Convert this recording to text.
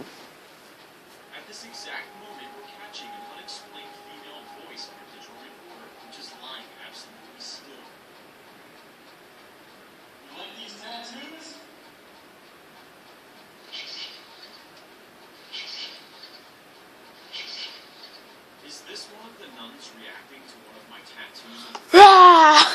At this exact moment, we're catching an unexplained female voice on our digital recorder, which is lying absolutely still. You like these tattoos? Is this one of the nuns reacting to one of my tattoos?